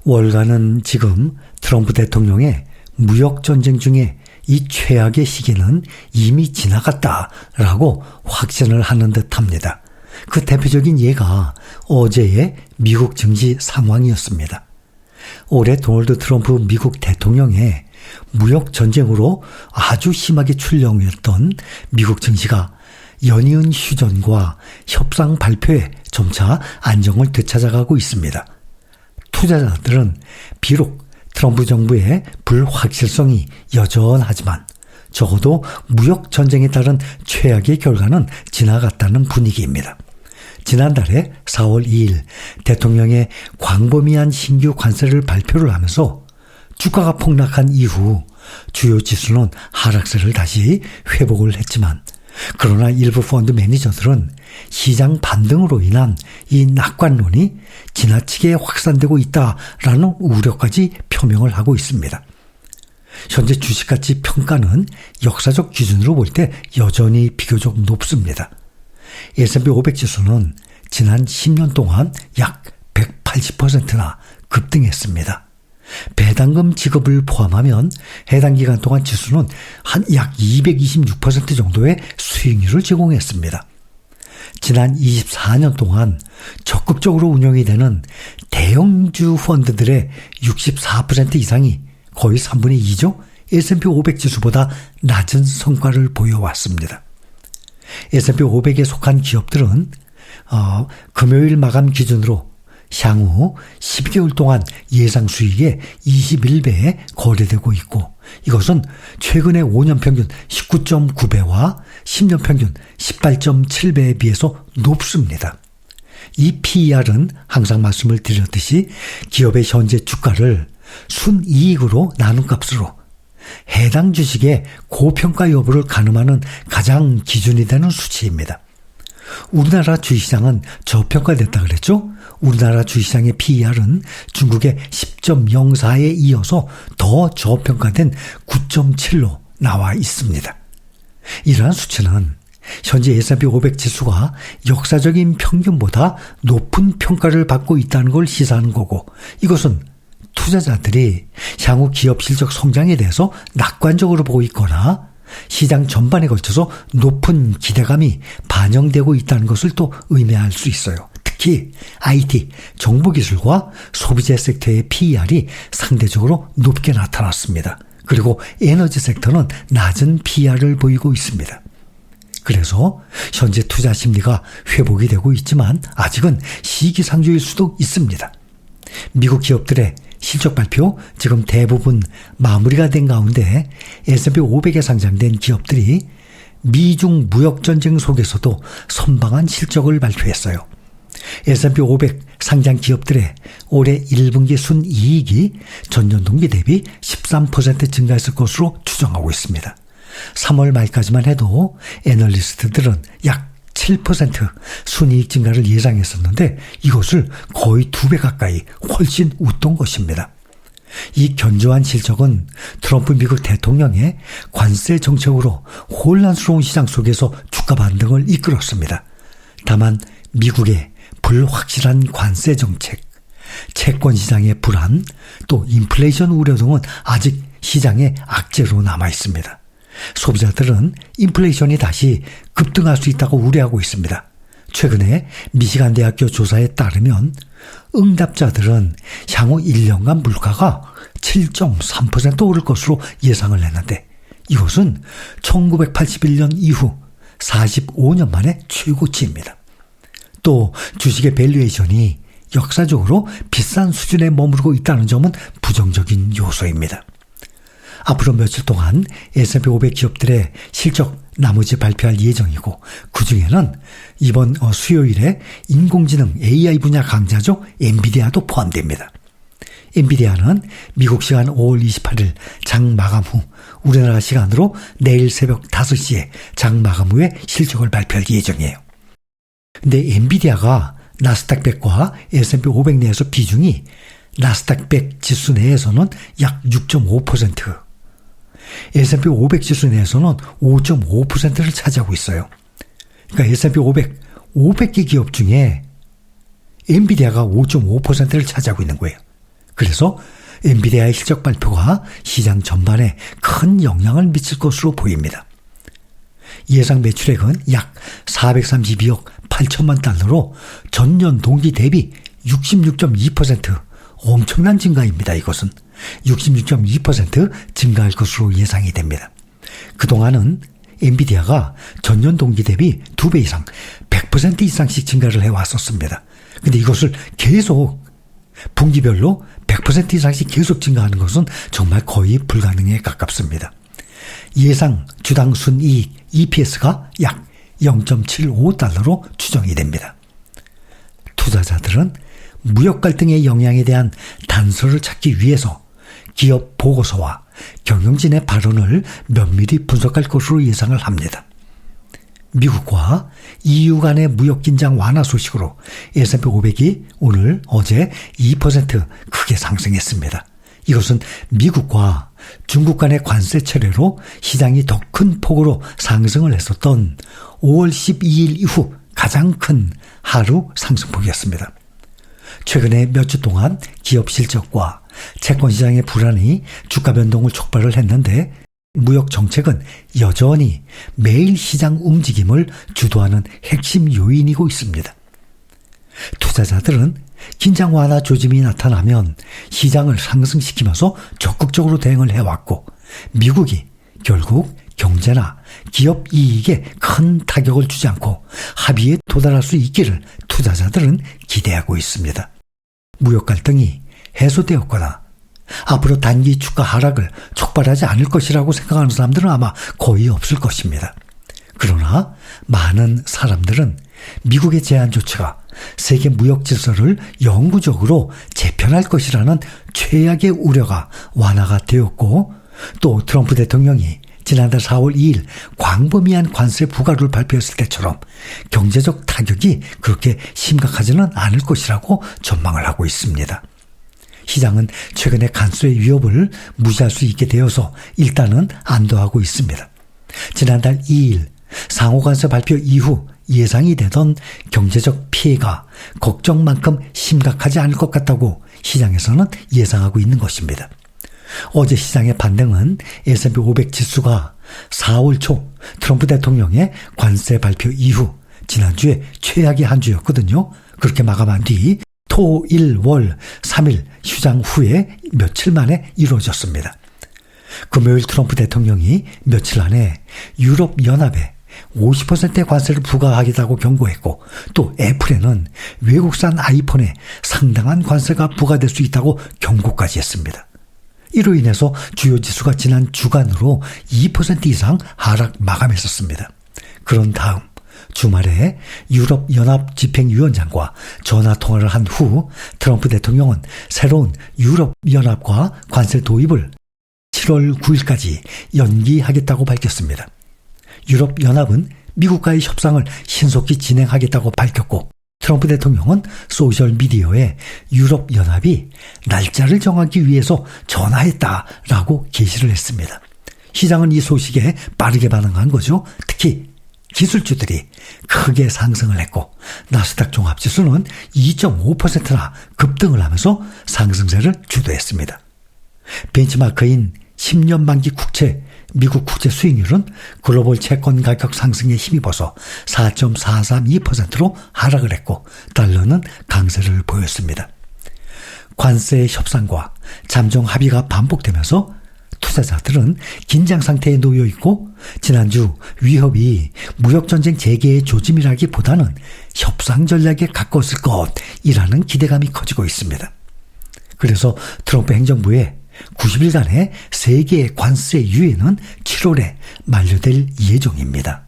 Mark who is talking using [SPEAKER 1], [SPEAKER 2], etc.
[SPEAKER 1] 월가는 지금 트럼프 대통령의 무역전쟁 중에 이 최악의 시기는 이미 지나갔다라고 확신을 하는 듯합니다. 그 대표적인 예가 어제의 미국 증시 상황이었습니다. 올해 도널드 트럼프 미국 대통령의 무역전쟁으로 아주 심하게 출렁였던 미국 증시가 연이은 휴전과 협상 발표에 점차 안정을 되찾아가고 있습니다. 투자자들은 비록 트럼프 정부의 불확실성이 여전하지만 적어도 무역전쟁에 따른 최악의 결과는 지나갔다는 분위기입니다. 지난달에 4월 2일 대통령의 광범위한 신규 관세를 발표를 하면서 주가가 폭락한 이후 주요 지수는 하락세를 다시 회복을 했지만 그러나 일부 펀드 매니저들은 시장 반등으로 인한 이 낙관론이 지나치게 확산되고 있다라는 우려까지 표명을 하고 있습니다. 현재 주식가치 평가는 역사적 기준으로 볼 때 여전히 비교적 높습니다. S&P 500 지수는 지난 10년 동안 약 180%나 급등했습니다. 배당금 지급을 포함하면 해당 기간 동안 지수는 한 약 226% 정도의 수익률을 제공했습니다. 지난 24년 동안 적극적으로 운영이 되는 대형주 펀드들의 64% 이상이 거의 3분의 2죠. S&P 500 지수보다 낮은 성과를 보여왔습니다. S&P 500에 속한 기업들은 금요일 마감 기준으로 향후 12개월 동안 예상 수익의 21배에 거래되고 있고 이것은 최근의 5년 평균 19.9배와 10년 평균 18.7배에 비해서 높습니다. 이 PER은 항상 말씀을 드렸듯이 기업의 현재 주가를 순이익으로 나눈 값으로 해당 주식의 고평가 여부를 가늠하는 가장 기준이 되는 수치입니다. 우리나라 주식시장은 저평가됐다 그랬죠? 우리나라 주식시장의 PER은 중국의 10.04에 이어서 더 저평가된 9.7로 나와 있습니다. 이러한 수치는 현재 S&P 500 지수가 역사적인 평균보다 높은 평가를 받고 있다는 걸 시사하는 거고 이것은 투자자들이 향후 기업 실적 성장에 대해서 낙관적으로 보고 있거나 시장 전반에 걸쳐서 높은 기대감이 반영되고 있다는 것을 또 의미할 수 있어요. 특히 IT, 정보기술과 소비재 섹터의 PER이 상대적으로 높게 나타났습니다. 그리고 에너지 섹터는 낮은 PER을 보이고 있습니다. 그래서 현재 투자 심리가 회복이 되고 있지만 아직은 시기상조일 수도 있습니다. 미국 기업들의 실적 발표 지금 대부분 마무리가 된 가운데 S&P 500에 상장된 기업들이 미중 무역전쟁 속에서도 선방한 실적을 발표했어요. S&P 500 상장 기업들의 올해 1분기 순이익이 전년 동기 대비 13% 증가했을 것으로 추정하고 있습니다. 3월 말까지만 해도 애널리스트들은 약 7% 순이익 증가를 예상했었는데 이것을 거의 2배 가까이 훨씬 웃돈 것입니다. 이 견조한 실적은 트럼프 미국 대통령의 관세 정책으로 혼란스러운 시장 속에서 주가 반등을 이끌었습니다. 다만 미국의 불확실한 관세 정책, 채권 시장의 불안, 또 인플레이션 우려 등은 아직 시장의 악재로 남아 있습니다. 소비자들은 인플레이션이 다시 급등할 수 있다고 우려하고 있습니다. 최근에 미시간 대학교 조사에 따르면 응답자들은 향후 1년간 물가가 7.3% 오를 것으로 예상을 했는데 이것은 1981년 이후 45년 만에 최고치입니다. 또 주식의 밸류에이션이 역사적으로 비싼 수준에 머무르고 있다는 점은 부정적인 요소입니다. 앞으로 며칠 동안 S&P 500 기업들의 실적 나머지 발표할 예정이고 그중에는 이번 수요일에 인공지능 AI 분야 강자죠. 엔비디아도 포함됩니다. 엔비디아는 미국 시간 5월 28일 장 마감 후 우리나라 시간으로 내일 새벽 5시에 장 마감 후에 실적을 발표할 예정이에요. 근데 엔비디아가 나스닥 100과 S&P 500 내에서 비중이 나스닥 100 지수 내에서는 약 6.5%, S&P 500 지수 내에서는 5.5%를 차지하고 있어요. 그러니까 S&P 500, 500개 기업 중에 엔비디아가 5.5%를 차지하고 있는 거예요. 그래서 엔비디아의 실적 발표가 시장 전반에 큰 영향을 미칠 것으로 보입니다. 예상 매출액은 약 432억 8천만 달러로 전년 동기 대비 66.2% 엄청난 증가입니다. 이것은 66.2% 증가할 것으로 예상이 됩니다. 그동안은 엔비디아가 전년 동기 대비 2배 이상 100% 이상씩 증가를 해왔었습니다. 근데 이것을 계속 분기별로 100% 이상씩 계속 증가하는 것은 정말 거의 불가능에 가깝습니다. 예상 주당 순이익 EPS가 약 0.75달러로 추정이 됩니다. 투자자들은 무역 갈등의 영향에 대한 단서를 찾기 위해서 기업 보고서와 경영진의 발언을 면밀히 분석할 것으로 예상을 합니다. 미국과 EU 간의 무역 긴장 완화 소식으로 S&P 500이 오늘 어제 2% 크게 상승했습니다. 이것은 미국과 중국 간의 관세 철회로 시장이 더 큰 폭으로 상승을 했었던 5월 12일 이후 가장 큰 하루 상승폭이었습니다. 최근에 몇 주 동안 기업 실적과 채권 시장의 불안이 주가 변동을 촉발을 했는데 무역 정책은 여전히 매일 시장 움직임을 주도하는 핵심 요인이고 있습니다. 투자자들은 긴장 완화 조짐이 나타나면 시장을 상승시키면서 적극적으로 대응을 해왔고 미국이 결국 경제나 기업 이익에 큰 타격을 주지 않고 합의에 도달할 수 있기를 투자자들은 기대하고 있습니다. 무역 갈등이 해소되었거나 앞으로 단기 주가 하락을 촉발하지 않을 것이라고 생각하는 사람들은 아마 거의 없을 것입니다. 그러나 많은 사람들은 미국의 제한 조치가 세계 무역 질서를 영구적으로 재편할 것이라는 최악의 우려가 완화가 되었고 또 트럼프 대통령이 지난달 4월 2일 광범위한 관세 부과를 발표했을 때처럼 경제적 타격이 그렇게 심각하지는 않을 것이라고 전망을 하고 있습니다. 시장은 최근에 관세 위협을 무시할 수 있게 되어서 일단은 안도하고 있습니다. 지난달 2일 상호관세 발표 이후 예상이 되던 경제적 피해가 걱정만큼 심각하지 않을 것 같다고 시장에서는 예상하고 있는 것입니다. 어제 시장의 반등은 S&P 500 지수가 4월 초 트럼프 대통령의 관세 발표 이후 지난주에 최악의 한 주였거든요. 그렇게 마감한 뒤 토, 일, 월, 3일 휴장 후에 며칠 만에 이루어졌습니다. 금요일 트럼프 대통령이 며칠 안에 유럽연합에 50%의 관세를 부과하겠다고 경고했고 또 애플에는 외국산 아이폰에 상당한 관세가 부과될 수 있다고 경고까지 했습니다. 이로 인해서 주요 지수가 지난 주간으로 2% 이상 하락 마감했었습니다. 그런 다음 주말에 유럽연합 집행위원장과 전화통화를 한 후 트럼프 대통령은 새로운 유럽연합과 관세 도입을 7월 9일까지 연기하겠다고 밝혔습니다. 유럽연합은 미국과의 협상을 신속히 진행하겠다고 밝혔고 트럼프 대통령은 소셜미디어에 유럽연합이 날짜를 정하기 위해서 전화했다라고 게시를 했습니다. 시장은 이 소식에 빠르게 반응한 거죠. 특히 기술주들이 크게 상승을 했고 나스닥 종합지수는 2.5%나 급등을 하면서 상승세를 주도했습니다. 벤치마크인 10년 만기 국채 미국 국채 수익률은 글로벌 채권 가격 상승에 힘입어서 4.432%로 하락을 했고 달러는 강세를 보였습니다. 관세 협상과 잠정 합의가 반복되면서 투자자들은 긴장 상태에 놓여 있고 지난주 위협이 무역전쟁 재개의 조짐이라기보다는 협상 전략에 가까웠을 것이라는 기대감이 커지고 있습니다. 그래서 트럼프 행정부의 90일간의 세계의 관세 유예는 7월에 만료될 예정입니다.